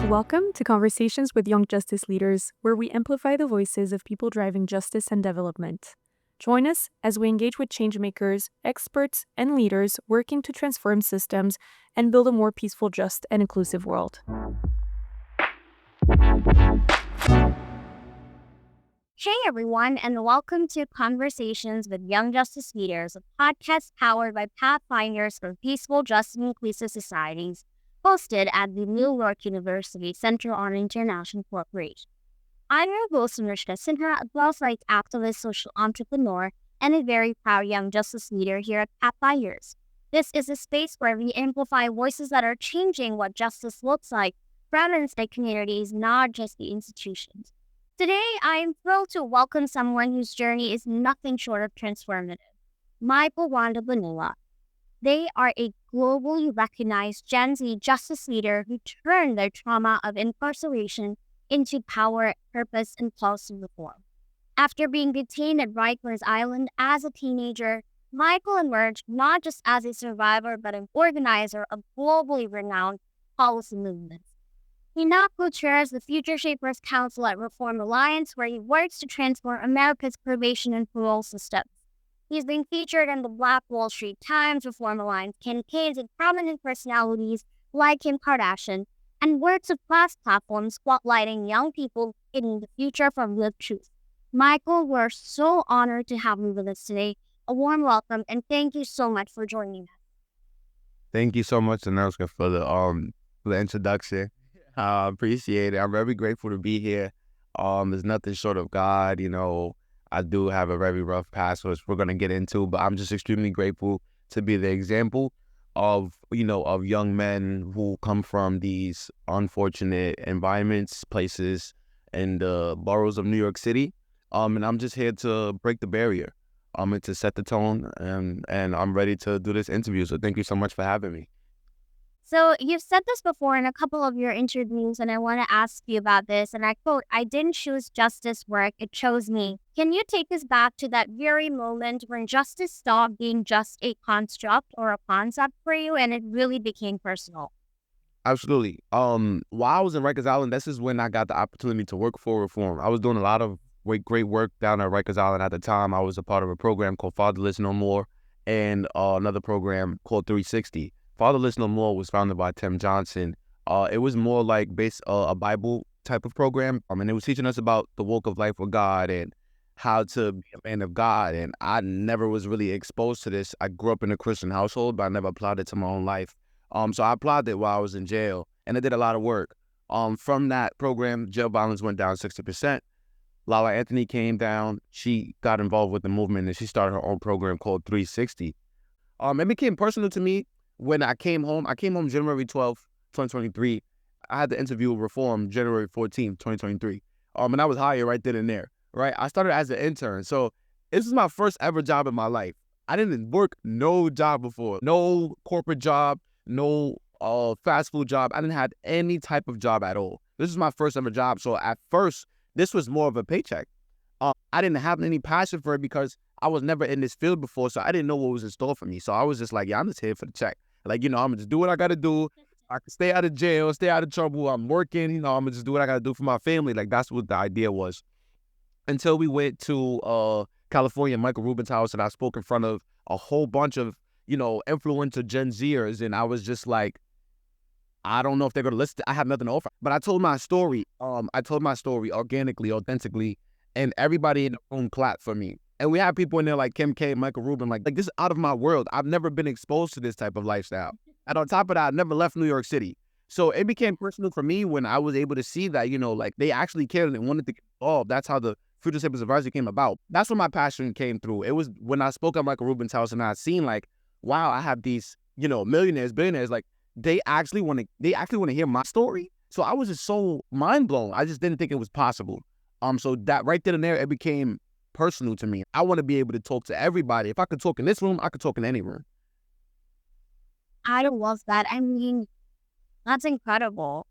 Welcome to Conversations with Young Justice Leaders, where we amplify the voices of people driving justice and development. Join us as we engage with changemakers, experts, and leaders working to transform systems and build a more peaceful, just, and inclusive world. Hey everyone, and welcome to Conversations with Young Justice Leaders, a podcast powered by Pathfinders for Peaceful, Just, and Inclusive Societies, hosted at the New York University Center on International Cooperation. I'm your host, Anoushka Sinha, a wealth rights activist, social entrepreneur, and a very proud young justice leader here at Pathfinders. This is a space where we amplify voices that are changing what justice looks like from inside communities, not just the institutions. Today, I am thrilled to welcome someone whose journey is nothing short of transformative, Michael.Bonilla. They are a globally recognized Gen Z justice leader who turned their trauma of incarceration into power, purpose, and policy reform. After being detained at Rikers Island as a teenager, Michael emerged not just as a survivor, but an organizer of globally renowned policy movements. He now co-chairs the Future Shapers Council at Reform Alliance, where he works to transform America's probation and parole systems. He's been featured in the Black Wall Street Times, Reform Alliance campaigns, and prominent personalities like Kim Kardashian, and works with class platforms spotlighting young people in the future from lived truth. Michael, we're so honored to have you with us today. A warm welcome, and thank you so much for joining us. Thank you so much, Anoushka, for the introduction. I appreciate it. I'm very grateful to be here. There's nothing short of God. I do have a very rough past, which we're gonna get into, but I'm just extremely grateful to be the example of young men who come from these unfortunate environments, places in the boroughs of New York City. And I'm just here to break the barrier. And to set the tone, and I'm ready to do this interview. So thank you so much for having me. So you've said this before in a couple of your interviews, and I want to ask you about this. And I quote, "I didn't choose justice work, it chose me." Can you take us back to that very moment when justice stopped being just a construct or a concept for you and it really became personal? Absolutely. While I was in Rikers Island, this is when I got the opportunity to work for Reform. I was doing a lot of great work down at Rikers Island at the time. I was a part of a program called Fatherless No More and another program called 360. Fatherless No More was founded by Tim Johnson. It was more like a Bible type of program. And it was teaching us about the walk of life with God and how to be a man of God. And I never was really exposed to this. I grew up in a Christian household, but I never applied it to my own life. So I applied it while I was in jail, and I did a lot of work. From that program, jail violence went down 60%. Lala Anthony came down. She got involved with the movement, and she started her own program called 360. It became personal to me when I came home. I came home January 12th, 2023. I had the interview with Reform January 14th, 2023. And I was hired right then and there, right? I started as an intern. So this is my first ever job in my life. I didn't work no job before, no corporate job, no fast food job. I didn't have any type of job at all. This is my first ever job. So at first, this was more of a paycheck. I didn't have any passion for it because I was never in this field before, so I didn't know what was in store for me. So I was just like, yeah, I'm just here for the check. I'm gonna just do what I gotta do. I can stay out of jail, stay out of trouble. I'm working, I'm gonna just do what I gotta do for my family. Like, that's what the idea was. Until we went to California, Michael Rubin's house, and I spoke in front of a whole bunch of, influential Gen Zers, and I was just like, I don't know if they're gonna listen. I have nothing to offer. But I told my story. I told my story organically, authentically, and everybody in the room clapped for me. And we had people in there like Kim K, Michael Rubin, like this is out of my world. I've never been exposed to this type of lifestyle. And on top of that, I never left New York City. So it became personal for me when I was able to see that, they actually cared and they wanted to get involved. That's how the Future Shapers Advisory came about. That's when my passion came through. It was when I spoke at Michael Rubin's house and I seen like, wow, I have these, millionaires, billionaires, like they actually want to hear my story. So I was just so mind blown. I just didn't think it was possible. So that right then and there, it became personal to me. I want to be able to talk to everybody. If I could talk in this room, I could talk in any room. I love that. I mean, that's incredible.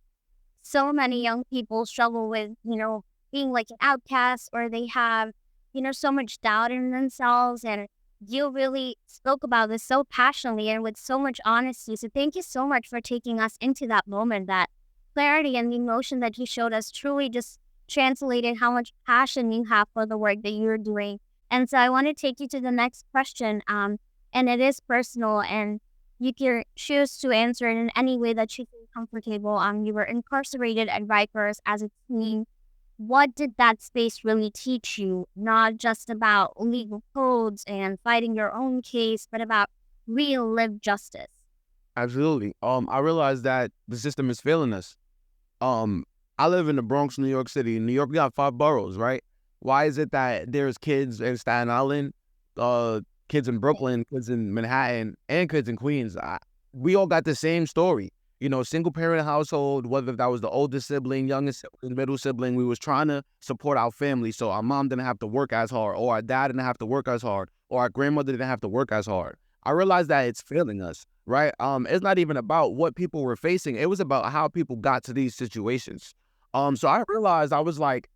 So many young people struggle with, being like an outcast, or they have, so much doubt in themselves. And, you really spoke about this so passionately and with so much honesty. So thank you so much for taking us into that moment. That clarity and the emotion that you showed us truly just translated how much passion you have for the work that you're doing. And so I want to take you to the next question. And it is personal, and you can choose to answer it in any way that you feel comfortable. You were incarcerated at Rikers as a teen. What did that space really teach you? Not just about legal codes and fighting your own case, but about real lived justice. Absolutely. I realized that the system is failing us. Um, I live in the Bronx, New York City. In New York, we got 5 boroughs, right? Why is it that there's kids in Staten Island, kids in Brooklyn, kids in Manhattan, and kids in Queens? We all got the same story. You know, single parent household, whether that was the oldest sibling, youngest sibling, middle sibling, we was trying to support our family so our mom didn't have to work as hard, or our dad didn't have to work as hard, or our grandmother didn't have to work as hard. I realized that it's failing us, right? It's not even about what people were facing. It was about how people got to these situations. So I realized, I was like,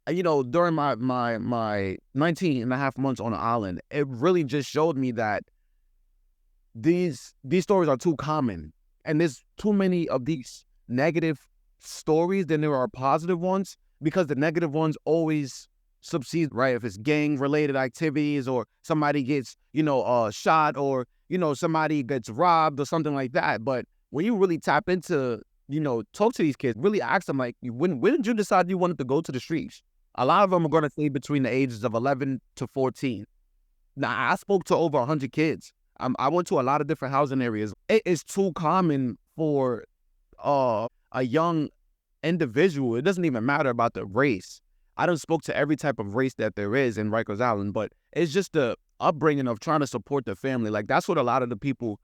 you know, during my 19 and a half months on the island, it really just showed me that these stories are too common, and there's too many of these negative stories than there are positive ones, because the negative ones always succeed, right? If it's gang related activities, or somebody gets, shot, or, somebody gets robbed or something like that. But when you really tap into, talk to these kids, really ask them, like, when did you decide you wanted to go to the streets? A lot of them are going to say between the ages of 11 to 14. Now, I spoke to over 100 kids. I went to a lot of different housing areas. It is too common for a young individual. It doesn't even matter about the race. I done spoke to every type of race that there is in Rikers Island, but it's just the upbringing of trying to support the family. Like, that's what a lot of the people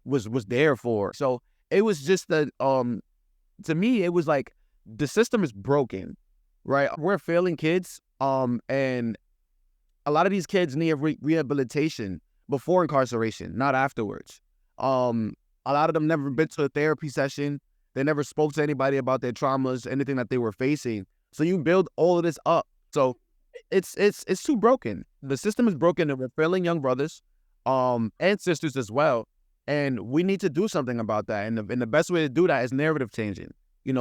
was there for. So it was just that, to me, it was like the system is broken, right? We're failing kids, and a lot of these kids need rehabilitation before incarceration, not afterwards. A lot of them never been to a therapy session. They never spoke to anybody about their traumas, anything that they were facing. So you build all of this up. So it's too broken. The system is broken, and we're failing young brothers, and sisters as well. And we need to do something about that. And the best way to do that is narrative changing.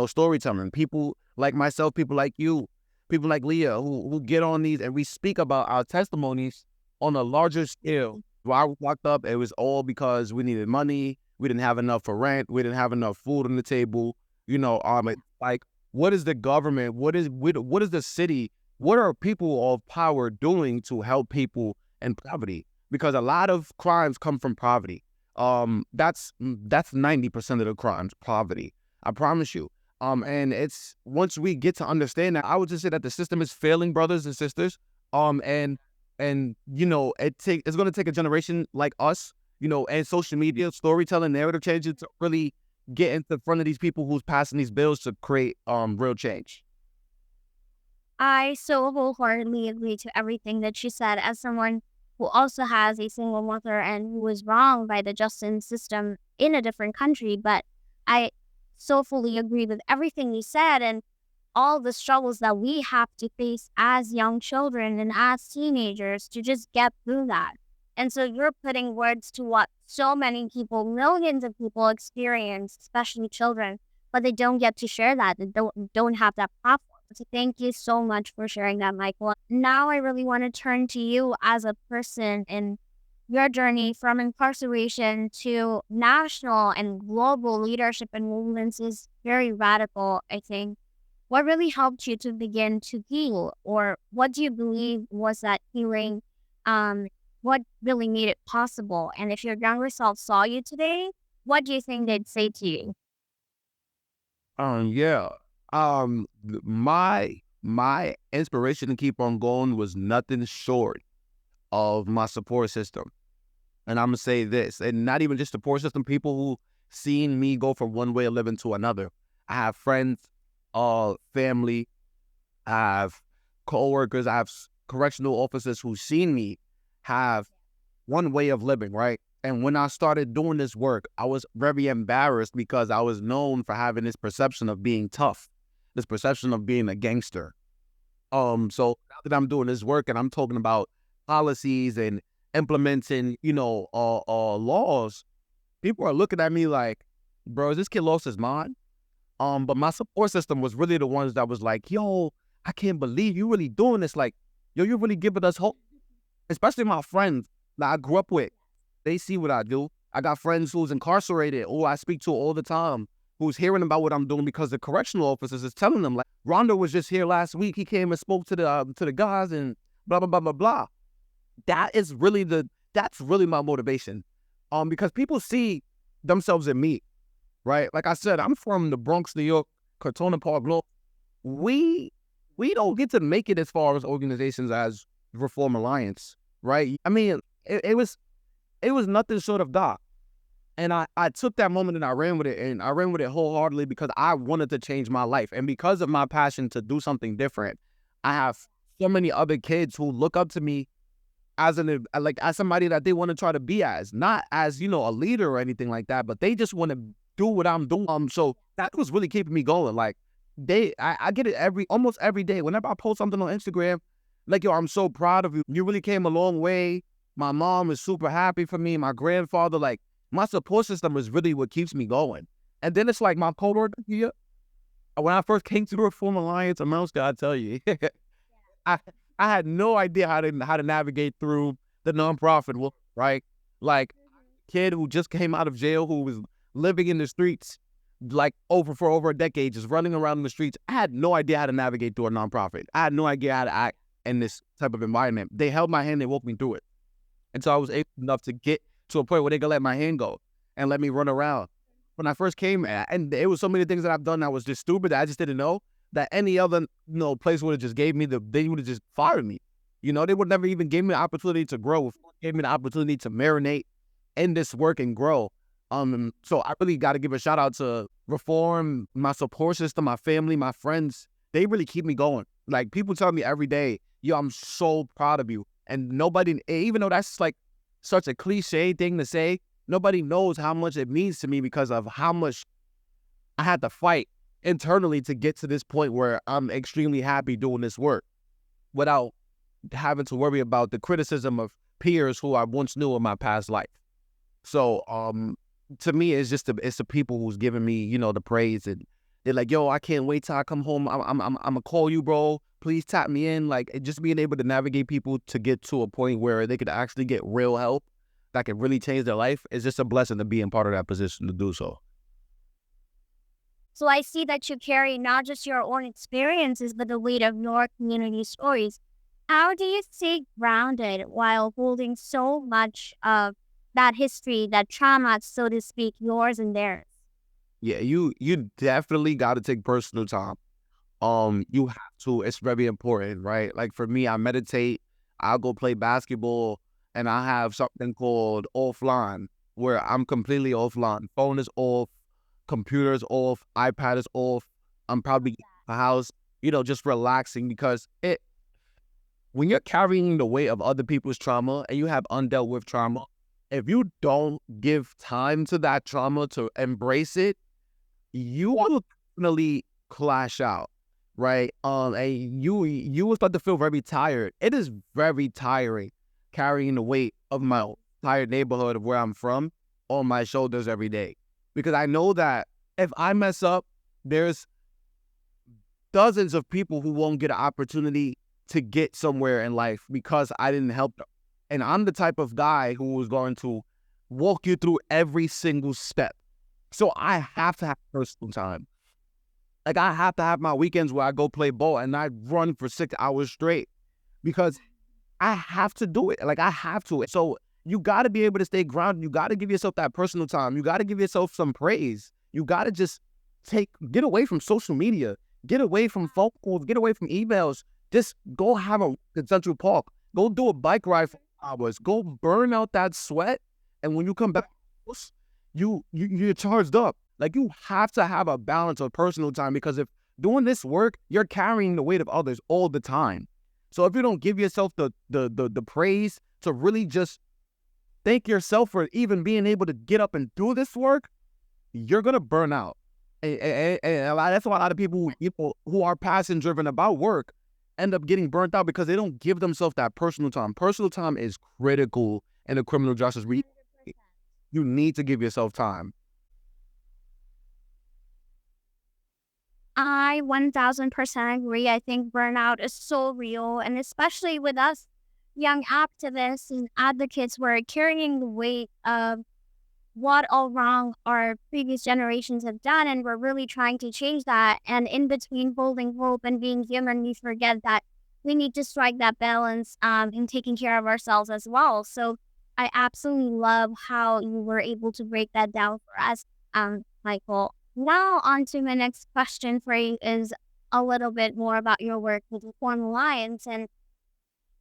Storytelling. People like myself, people like you, people like Leah, who get on these, and we speak about our testimonies on a larger scale. While I was locked up, it was all because we needed money. We didn't have enough for rent. We didn't have enough food on the table. Like, what is the government? What is the city? What are people of power doing to help people in poverty? Because a lot of crimes come from poverty. That's 90% of the crimes, poverty. I promise you. And it's, once we get to understand that, I would just say that the system is failing brothers and sisters. And it's going to take a generation like us, and social media, storytelling, narrative changes to really get into front of these people who's passing these bills to create real change. I so wholeheartedly agree to everything that she said. As someone who also has a single mother and who was wronged by the justice system in a different country, but I so fully agree with everything you said, and all the struggles that we have to face as young children and as teenagers to just get through that. And so you're putting words to what so many people, millions of people experience, especially children, but they don't get to share that. They don't have that platform. So thank you so much for sharing that, Michael. Now I really want to turn to you as a person in your journey from incarceration to national and global leadership and movements is very radical, I think. What really helped you to begin to heal, or what do you believe was that healing? What really made it possible? And if your younger self saw you today, what do you think they'd say to you? Yeah. My inspiration to keep on going was nothing short of my support system. And I'm gonna say this, and not even just support system, people who seen me go from one way of living to another. I have friends, family, I have coworkers, I have correctional officers who seen me have one way of living, right? And when I started doing this work, I was very embarrassed because I was known for having this perception of being tough, this perception of being a gangster. So now that I'm doing this work and I'm talking about policies and implementing, laws, people are looking at me like, bro, is this kid lost his mind? But my support system was really the ones that was like, yo, I can't believe you really doing this. Like, yo, you really giving us hope. Especially my friends that I grew up with. They see what I do. I got friends who's incarcerated, who I speak to all the time, who's hearing about what I'm doing because the correctional officers is telling them, like, Rondo was just here last week. He came and spoke to the guys and blah, blah, blah, blah, blah. That's really my motivation. Because people see themselves in me, right? Like I said, I'm from the Bronx, New York, Cortona Park, Law. We don't get to make it as far as organizations as Reform Alliance, right? I mean, it was nothing short of that. And I took that moment and I ran with it, and I ran with it wholeheartedly because I wanted to change my life. And because of my passion to do something different, I have so many other kids who look up to me as somebody that they want to try to be as, not as, a leader or anything like that, but they just want to do what I'm doing. So that was really keeping me going. Like I get it almost every day. Whenever I post something on Instagram, like, yo, I'm so proud of you. You really came a long way. My mom is super happy for me. My grandfather, like, my support system is really what keeps me going. And then it's like my co-worker here. When I first came to the Reform Alliance, Anoushka, I tell you, I had no idea how to navigate through the nonprofit world, right? Like, kid who just came out of jail, who was living in the streets, like for over a decade, just running around in the streets. I had no idea how to navigate through a nonprofit. I had no idea how to act in this type of environment. They held my hand, they walked me through it. And so I was able enough to get to a point where they could let my hand go and let me run around. When I first came, and there was so many things that I've done that was just stupid that I just didn't know, that any other place would have just they would have just fired me. They would never even give me the opportunity to grow, gave me the opportunity to marinate in this work and grow. So I really got to give a shout out to Reform, my support system, my family, my friends. They really keep me going. Like, people tell me every day, yo, I'm so proud of you. And nobody, even though that's like such a cliche thing to say, nobody knows how much it means to me because of how much I had to fight internally to get to this point where I'm extremely happy doing this work without having to worry about the criticism of peers who I once knew in my past life. So, to me, it's the people who's giving me, the praise, and they're like, yo, I can't wait till I come home. I'm gonna call you, bro. Please tap me in. Like, just being able to navigate people to get to a point where they could actually get real help that could really change their life is just a blessing to be in part of that position to do so. So I see that you carry not just your own experiences, but the weight of your community stories. How do you stay grounded while holding so much of that history, that trauma, so to speak, yours and theirs? Yeah, you definitely got to take personal time. You have to. It's very important, right? Like, for me, I meditate. I'll go play basketball, and I have something called offline, where I'm completely offline. Phone is off, computer is off, iPad is off. I'm probably in the house, just relaxing, because when you're carrying the weight of other people's trauma and you have undealt with trauma, if you don't give time to that trauma to embrace it, you will definitely clash out, right? And you will start to feel very tired. It is very tiring carrying the weight of my entire neighborhood of where I'm from on my shoulders every day, because I know that if I mess up, there's dozens of people who won't get an opportunity to get somewhere in life because I didn't help them. And I'm the type of guy who is going to walk you through every single step. So I have to have personal time. Like, I have to have my weekends where I go play ball and I run for 6 hours straight, because I have to do it. Like, I have to. So you got to be able to stay grounded. You got to give yourself that personal time. You got to give yourself some praise. You got to just get away from social media, get away from phone calls, get away from emails. Just go have a in Central Park. Go do a bike ride for hours. Go burn out that sweat. And when you come back, you're charged up. Like, you have to have a balance of personal time, because if doing this work, you're carrying the weight of others all the time. So if you don't give yourself the praise to really just thank yourself for even being able to get up and do this work, you're going to burn out. And that's why a lot of people who are passion driven about work, end up getting burnt out because they don't give themselves that personal time. Personal time is critical in the criminal justice. You need to give yourself time. I 1000% agree. I think burnout is so real, and especially with us young activists and advocates, we're carrying the weight of what all wrong our previous generations have done, and we're really trying to change that. And in between holding hope and being human, we forget that we need to strike that balance in taking care of ourselves as well. So I absolutely love how you were able to break that down for us, Michael. Now on to my next question for you is a little bit more about your work with Reform Alliance, and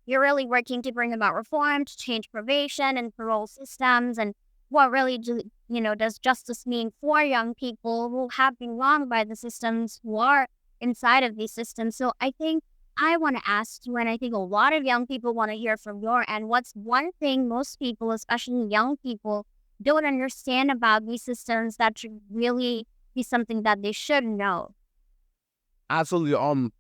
you're really working to bring about reform to change probation and parole systems, and what really does justice mean for young people who have been wronged by the systems, who are inside of these systems. So I think I want to ask you, and I think a lot of young people want to hear from your end, what's one thing most people, especially young people, don't understand about these systems that should really be something that they should know? Absolutely.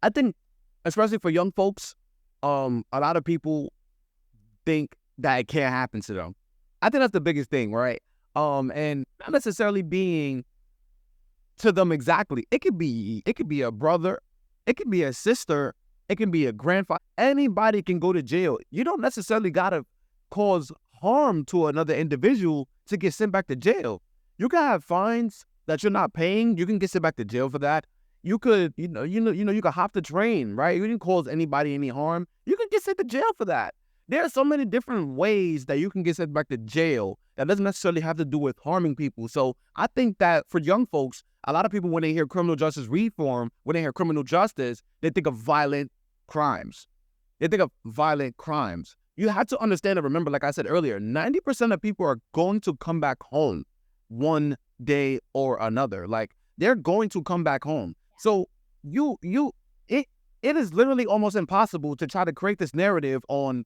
I think, especially for young folks, a lot of people think that it can't happen to them. I think that's the biggest thing, right? And not necessarily being to them exactly. It could be a brother, it could be a sister, it can be a grandfather. Anybody can go to jail. You don't necessarily gotta cause harm to another individual to get sent back to jail. You can have fines that you're not paying. You can get sent back to jail for that. You could, you could hop the train, right? You didn't cause anybody any harm. You can get sent to jail for that. There are so many different ways that you can get sent back to jail that doesn't necessarily have to do with harming people. So I think that for young folks, a lot of people, when they hear criminal justice reform, when they hear criminal justice, they think of violent crimes. They think of violent crimes. You have to understand and remember, like I said earlier, 90% of people are going to come back home one day or another. Like, they're going to come back home. So it is literally almost impossible to try to create this narrative on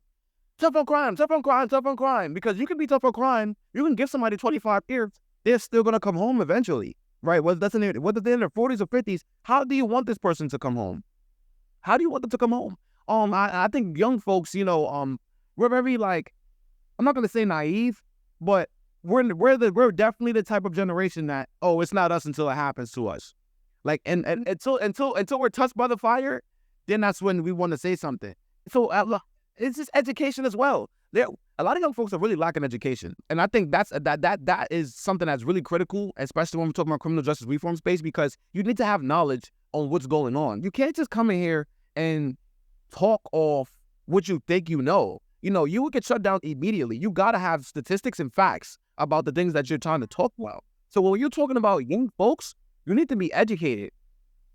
tough on crime, tough on crime, tough on crime, because you can be tough on crime. You can give somebody 25 years. They're still going to come home eventually, right? Whether they're in their 40s or 50s, how do you want this person to come home? How do you want them to come home? I think young folks, we're very, like, I'm not going to say naive, but we're definitely the type of generation that, it's not us until it happens to us. Like, and until we're touched by the fire, then that's when we want to say something. So it's just education as well. A lot of young folks are really lacking education, and I think that is something that's really critical, especially when we're talking about criminal justice reform space, because you need to have knowledge on what's going on. You can't just come in here and talk off what you think you know. You will get shut down immediately. You gotta have statistics and facts about the things that you're trying to talk about. So when you're talking about young folks, you need to be educated.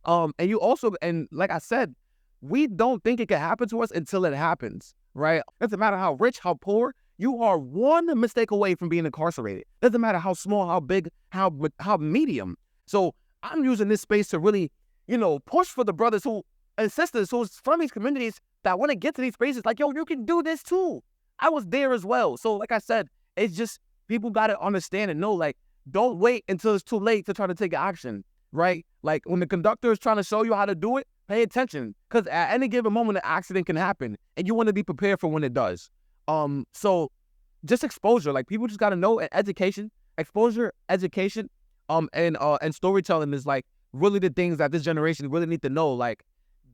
And you also, and like I said, we don't think it can happen to us until it happens, right? Doesn't matter how rich, how poor, you are one mistake away from being incarcerated. Doesn't matter how small, how big, how medium. So I'm using this space to really, push for the brothers and sisters who's from these communities that want to get to these spaces. Like, yo, you can do this too. I was there as well. So like I said, it's just, people got to understand and know, like, don't wait until it's too late to try to take action, right? Like, when the conductor is trying to show you how to do it, pay attention, because at any given moment, an accident can happen, and you want to be prepared for when it does. So just exposure, like, people just got to know, and education, exposure, education, and storytelling is, like, really the things that this generation really need to know. Like,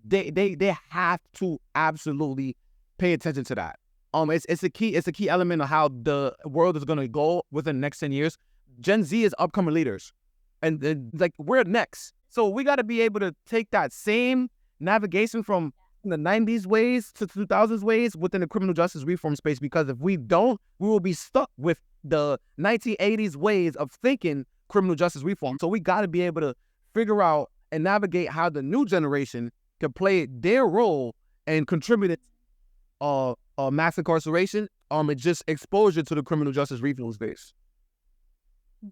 they have to absolutely pay attention to that. It's a key element of how the world is going to go within the next 10 years. Gen Z is upcoming leaders, and like, we're next. So we got to be able to take that same navigation from the 90s ways to 2000s ways within the criminal justice reform space, because if we don't, we will be stuck with the 1980s ways of thinking criminal justice reform. So we got to be able to figure out and navigate how the new generation can play their role and contribute mass incarceration, and just exposure to the criminal justice reform space.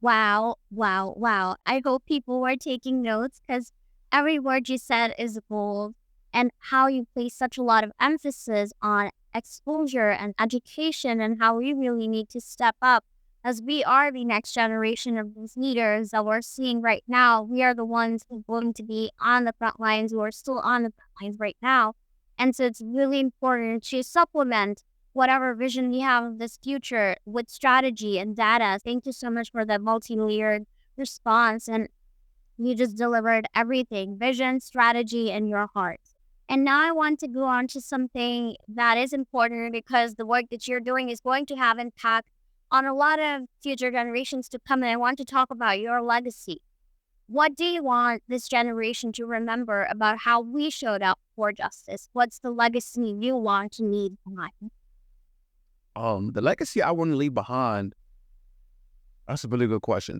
Wow. I hope people were taking notes, because every word you said is gold, and how you place such a lot of emphasis on exposure and education, and how we really need to step up as we are the next generation of these leaders that we're seeing right now. We are the ones who are going to be on the front lines, who are still on the front lines right now. And so it's really important to supplement whatever vision we have of this future with strategy and data. Thank you so much for that multi-layered response. And you just delivered everything: vision, strategy, and your heart. And now I want to go on to something that is important, because the work that you're doing is going to have impact on a lot of future generations to come. And I want to talk about your legacy. What do you want this generation to remember about how we showed up for justice? What's the legacy you want to leave behind? The legacy I want to leave behind, that's a really good question.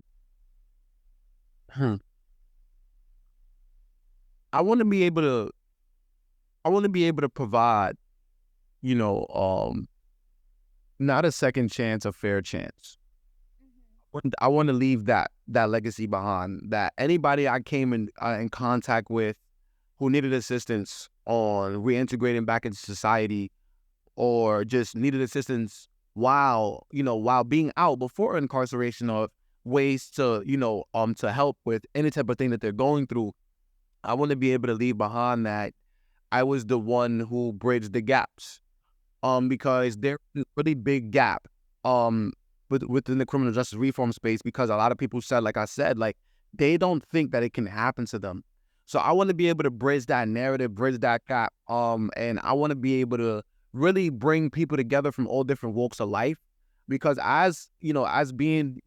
I want to be able to provide, not a second chance, a fair chance. I want to leave that legacy behind, that anybody I came in contact with who needed assistance on reintegrating back into society, or just needed assistance while being out before incarceration, or ways to, to help with any type of thing that they're going through. I want to be able to leave behind that I was the one who bridged the gaps, because there's a really big gap, within the criminal justice reform space, because a lot of people said, like I said, like, they don't think that it can happen to them. So I want to be able to bridge that narrative, bridge that gap, and I want to be able to really bring people together from all different walks of life, because as doing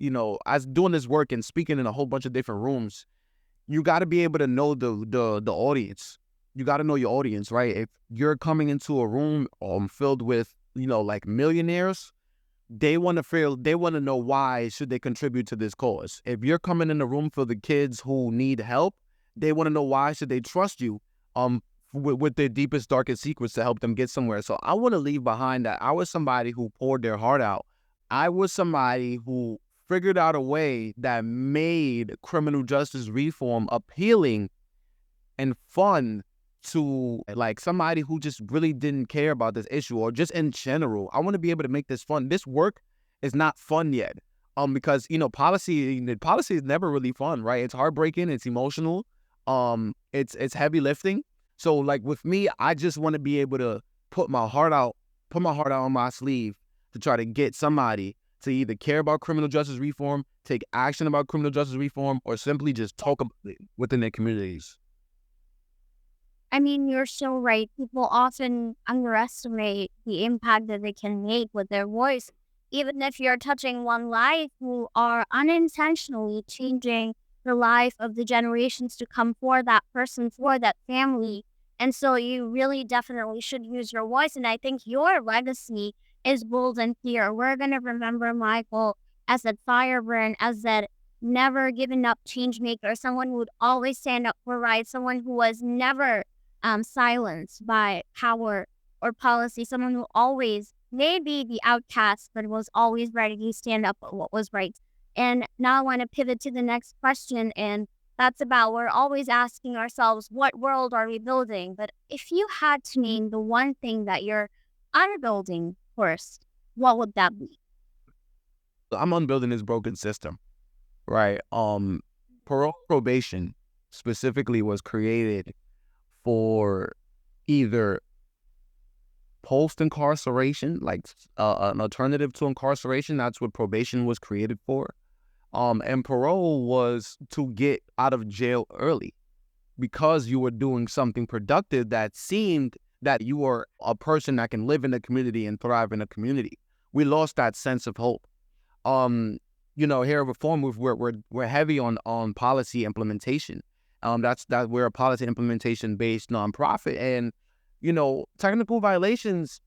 this work and speaking in a whole bunch of different rooms, you got to be able to know the audience. You got to know your audience, right? If you're coming into a room filled with, like millionaires, they want to know why should they contribute to this cause. If you're coming in a room for the kids who need help, they want to know why should they trust you with their deepest, darkest secrets to help them get somewhere. So I want to leave behind that I was somebody who poured their heart out. I was somebody who figured out a way that made criminal justice reform appealing and fun to, like, somebody who just really didn't care about this issue, or just in general. I want to be able to make this fun. This work is not fun yet, because policy is never really fun, right? It's heartbreaking, it's emotional, it's heavy lifting. So, like, with me, I just want to be able to put my heart out on my sleeve to try to get somebody to either care about criminal justice reform, take action about criminal justice reform, or simply just talk about it within their communities. I mean, you're so right. People often underestimate the impact that they can make with their voice. Even if you're touching one life, you are unintentionally changing the life of the generations to come for that person, for that family. And so you really definitely should use your voice. And I think your legacy is bold and clear. We're going to remember Michael as that firebrand, as that never given up change maker, someone who would always stand up for rights, someone who was never silenced by power or policy, someone who always may be the outcast, but was always ready to stand up for what was right. And now I want to pivot to the next question, and that's about, we're always asking ourselves, what world are we building? But if you had to name the one thing that you're unbuilding first, what would that be? I'm unbuilding this broken system, right? Probation specifically was created for either post-incarceration, like an alternative to incarceration. That's what probation was created for. And parole was to get out of jail early, because you were doing something productive that seemed that you were a person that can live in a community and thrive in a community. We lost that sense of hope. Here at Reform Move, we're heavy on policy implementation. We're a policy implementation based nonprofit, and technical violations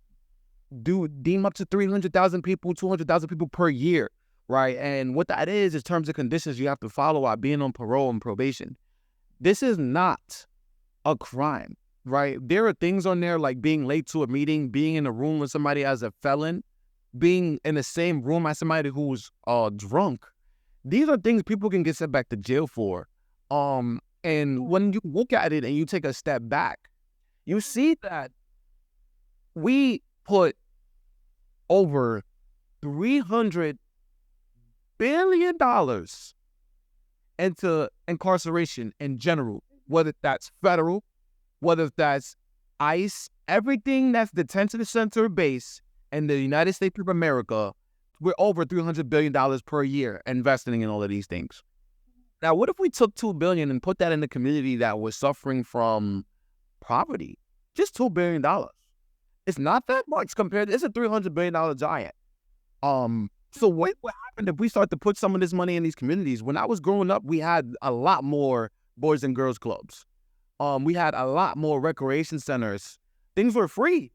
deem up to 300,000 people, 200,000 people per year, right? And what that is terms and conditions you have to follow while being on parole and probation. This is not a crime, right? There are things on there like being late to a meeting, being in a room with somebody as a felon, being in the same room as somebody who's drunk. These are things people can get sent back to jail for. And when you look at it and you take a step back, you see that we put over $300 billion into incarceration in general, whether that's federal, whether that's ICE, everything that's detention center based in the United States of America, we're over $300 billion per year investing in all of these things. Now, what if we took $2 billion and put that in the community that was suffering from poverty? Just $2 billion. It's not that much compared. It's a $300 billion giant. So what happened if we start to put some of this money in these communities? When I was growing up, we had a lot more boys and girls clubs. We had a lot more recreation centers. Things were free.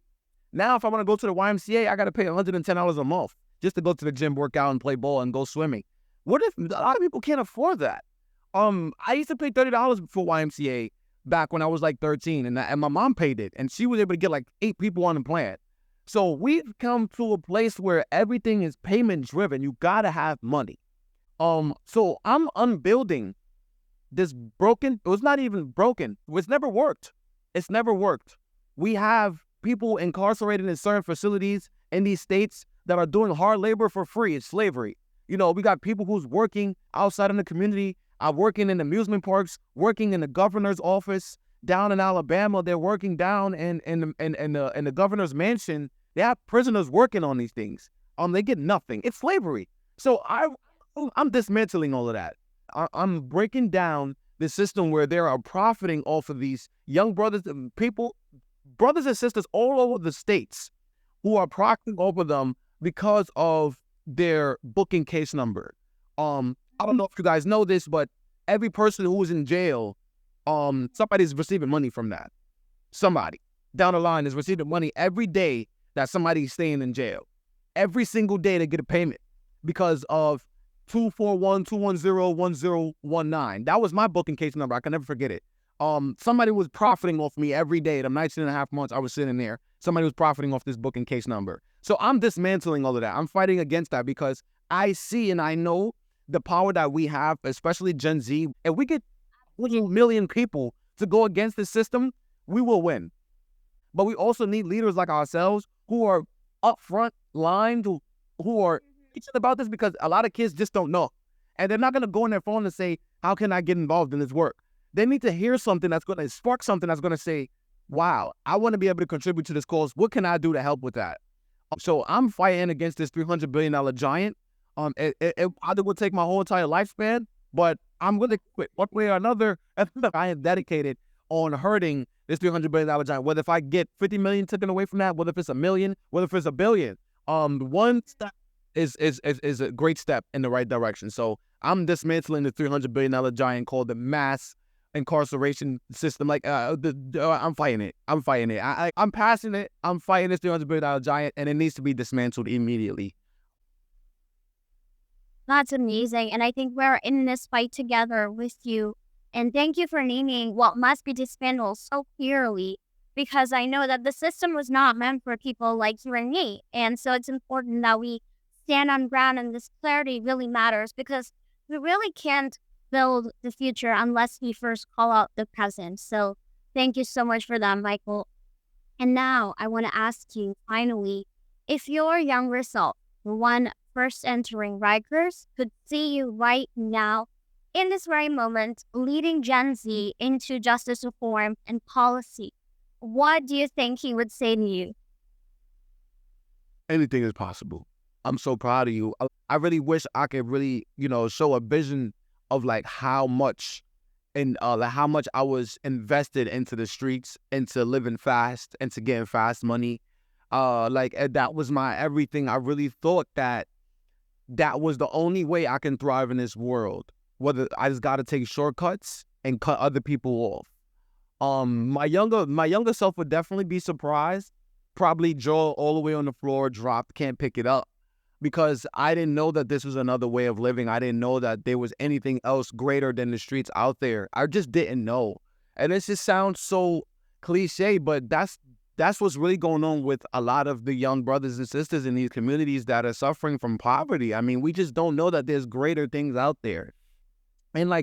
Now, if I want to go to the YMCA, I got to pay $110 a month just to go to the gym, work out, and play ball and go swimming. What if a lot of people can't afford that? I used to pay $30 for YMCA back when I was like 13, and my mom paid it, and she was able to get like 8 people on the plan. So we've come to a place where everything is payment driven. You gotta have money. So I'm unbuilding this broken. It was not even broken. It's never worked. It's never worked. We have people incarcerated in certain facilities in these states that are doing hard labor for free. It's slavery. You know, we got people who's working outside in the community, working in amusement parks, working in the governor's office down in Alabama. They're working down in the governor's mansion. They have prisoners working on these things. They get nothing. It's slavery. So I'm dismantling all of that. I'm breaking down the system where they are profiting off of these young brothers and brothers and sisters all over the states who are profiting off of them because of their booking case number. I don't know if you guys know this, but every person who is in jail, somebody's receiving money from that. Somebody down the line is receiving money every day that somebody's staying in jail. Every single day they get a payment because of 241-210-1019. That was my booking case number. I can never forget it. Somebody was profiting off me every day. The 19 and a half months I was sitting there, somebody was profiting off this booking case number. So I'm dismantling all of that. I'm fighting against that because I see and I know the power that we have, especially Gen Z. If we get 1 million people to go against the system, we will win. But we also need leaders like ourselves who are upfront line, who are teaching about this, because a lot of kids just don't know. And they're not going to go on their phone and say, how can I get involved in this work? They need to hear something that's going to spark something that's going to say, wow, I want to be able to contribute to this cause. What can I do to help with that? So I'm fighting against this $300 billion giant. It either will take my whole entire lifespan, but I'm going to quit one way or another. I am dedicated on hurting this $300 billion giant. Whether if I get 50 million taken away from that, whether if it's 1 million, whether if it's 1 billion, one step is a great step in the right direction. So I'm dismantling the $300 billion giant called the mass incarceration system. I'm fighting it. I'm fighting it. I'm passionate. I'm fighting this $300 billion giant, and it needs to be dismantled immediately. That's amazing. And I think we're in this fight together with you. And thank you for naming what must be dismantled so clearly, because I know that the system was not meant for people like you and me. And so it's important that we stand on ground, and this clarity really matters, because we really can't build the future unless we first call out the present. So thank you so much for that, Michael. And now I want to ask you, finally, if your younger self, the one first entering Rikers, could see you right now, in this very moment, leading Gen Z into justice reform and policy, what do you think he would say to you? Anything is possible. I'm so proud of you. I really wish I could really, show a vision of like how much I was invested into the streets, into living fast, into getting fast money. That was my everything. I really thought that was the only way I can thrive in this world. Whether I just got to take shortcuts and cut other people off. My younger self would definitely be surprised. Probably jaw all the way on the floor, dropped, can't pick it up, because I didn't know that this was another way of living. I didn't know that there was anything else greater than the streets out there. I just didn't know. And it just sounds so cliche, but that's what's really going on with a lot of the young brothers and sisters in these communities that are suffering from poverty. I mean, we just don't know that there's greater things out there. And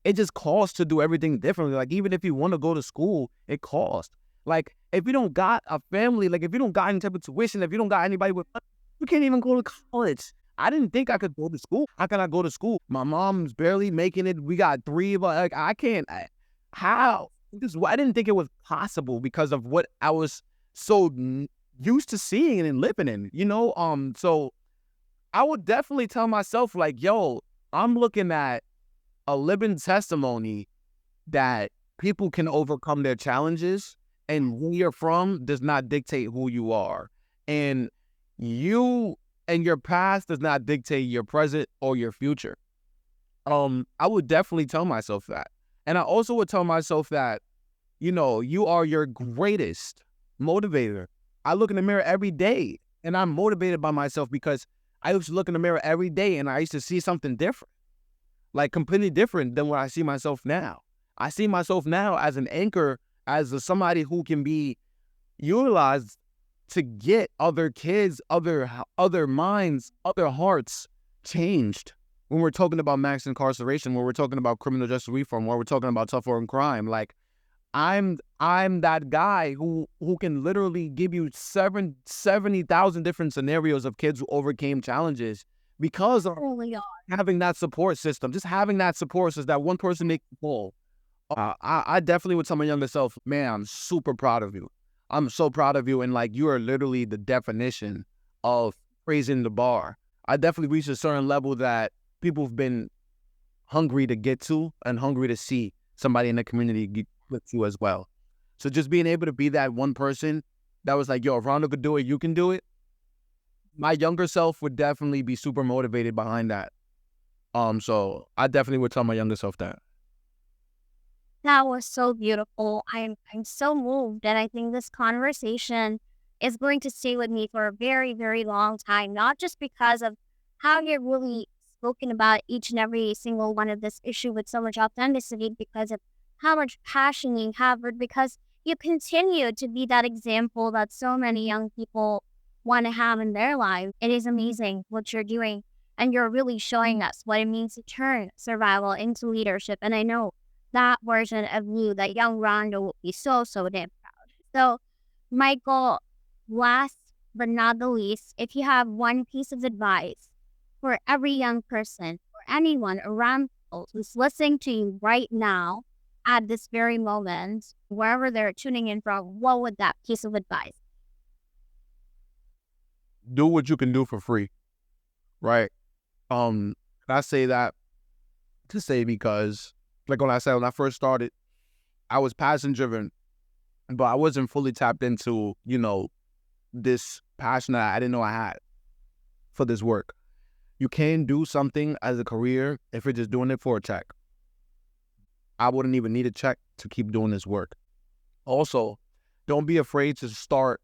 it just costs to do everything differently. Even if you want to go to school, it costs. If you don't got a family, if you don't got any type of tuition, if you don't got anybody with money, you can't even go to college. I didn't think I could go to school. How can I go to school? My mom's barely making it. We got 3 of us. Like, I can't. How? I didn't think it was possible because of what I was so used to seeing and living in, So I would definitely tell myself, like, yo, I'm looking at a living testimony that people can overcome their challenges, and where you're from does not dictate who you are. And you and your past does not dictate your present or your future. I would definitely tell myself that. And I also would tell myself that, you are your greatest motivator. I look in the mirror every day and I'm motivated by myself because I used to look in the mirror every day and I used to see something different, like completely different than what I see myself now. I see myself now as an anchor, as somebody who can be utilized to get other kids, other minds, other hearts changed. When we're talking about max incarceration, when we're talking about criminal justice reform, when we're talking about tougher on crime, like I'm that guy who can literally give you 70,000 different scenarios of kids who overcame challenges because of having that support system. Just having that support system, that one person makes the call. I definitely would tell my younger self, man, I'm super proud of you. I'm so proud of you. And like, you are literally the definition of raising the bar. I definitely reached a certain level that people have been hungry to get to and hungry to see somebody in the community get to as well. So just being able to be that one person that was like, yo, if Rondo could do it, you can do it. My younger self would definitely be super motivated behind that. So I definitely would tell my younger self that. That was so beautiful. I'm so moved, and I think this conversation is going to stay with me for a very, very long time, not just because of how you're really spoken about each and every single one of this issue with so much authenticity, because of how much passion you have, but because you continue to be that example that so many young people want to have in their lives. It is amazing what you're doing, and you're really showing us what it means to turn survival into leadership. And I know that version of you, that young Rondo, will be so, so damn proud. So, Michael, last but not the least, if you have one piece of advice for every young person or anyone around who's listening to you right now at this very moment, wherever they're tuning in from, what would that piece of advice? Do what you can do for free, right? I say that to say because, like when I said, when I first started, I was passion driven, but I wasn't fully tapped into, this passion that I didn't know I had for this work. You can do something as a career if you're just doing it for a check. I wouldn't even need a check to keep doing this work. Also, don't be afraid to start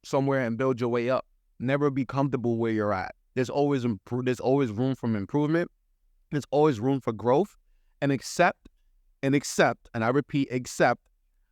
somewhere and build your way up. Never be comfortable where you're at. There's always room for improvement. There's always room for growth. And accept, and I repeat, accept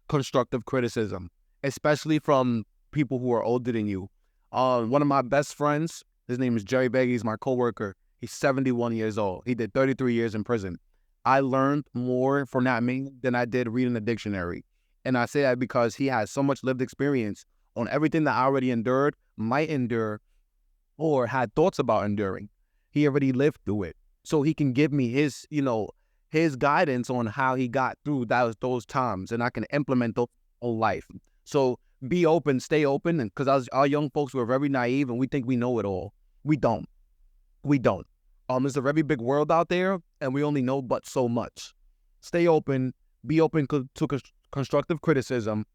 constructive criticism, especially from people who are older than you. One of my best friends, his name is Jerry Beggy, he's my coworker. He's 71 years old. He did 33 years in prison. I learned more from that man than I did reading the dictionary. And I say that because he has so much lived experience on everything that I already endured, might endure, or had thoughts about enduring. He already lived through it. So he can give me his guidance on how he got through those times, and I can implement those in life. So be open, stay open, and because our young folks were very naive and we think we know it all. We don't. There's a very big world out there, and we only know but so much. Stay open, be open to constructive criticism,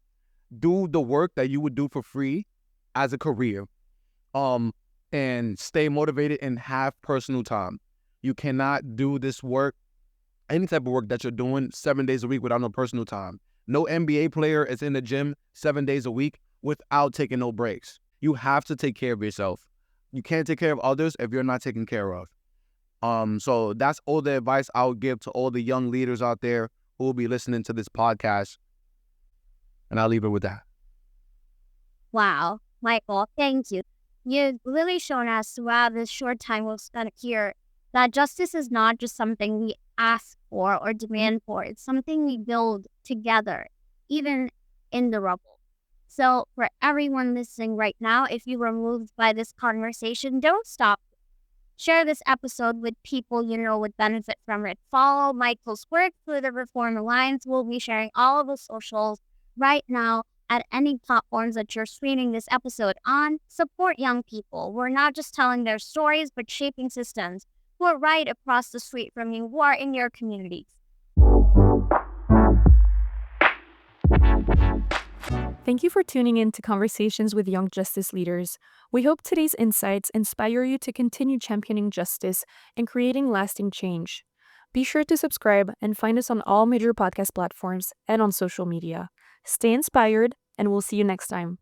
do the work that you would do for free as a career, and stay motivated and have personal time. You cannot do this work, any type of work that you're doing 7 days a week without no personal time. No NBA player is in the gym 7 days a week without taking no breaks. You have to take care of yourself. You can't take care of others if you're not taken care of. So that's all the advice I would give to all the young leaders out there who will be listening to this podcast. And I'll leave it with that. Wow, Michael, thank you. You've really shown us throughout this short time we've spent here that justice is not just something we ask for or demand for. It's something we build together, even in the rubble. So for everyone listening right now, if you were moved by this conversation, don't stop. Share this episode with people you know would benefit from it. Follow Michael's work through the Reform Alliance. We'll be sharing all of the socials right now at any platforms that you're streaming this episode on. Support young people. We're not just telling their stories, but shaping systems who are right across the street from you, who are in your communities. Thank you for tuning in to Conversations with Young Justice Leaders. We hope today's insights inspire you to continue championing justice and creating lasting change. Be sure to subscribe and find us on all major podcast platforms and on social media. Stay inspired, and we'll see you next time.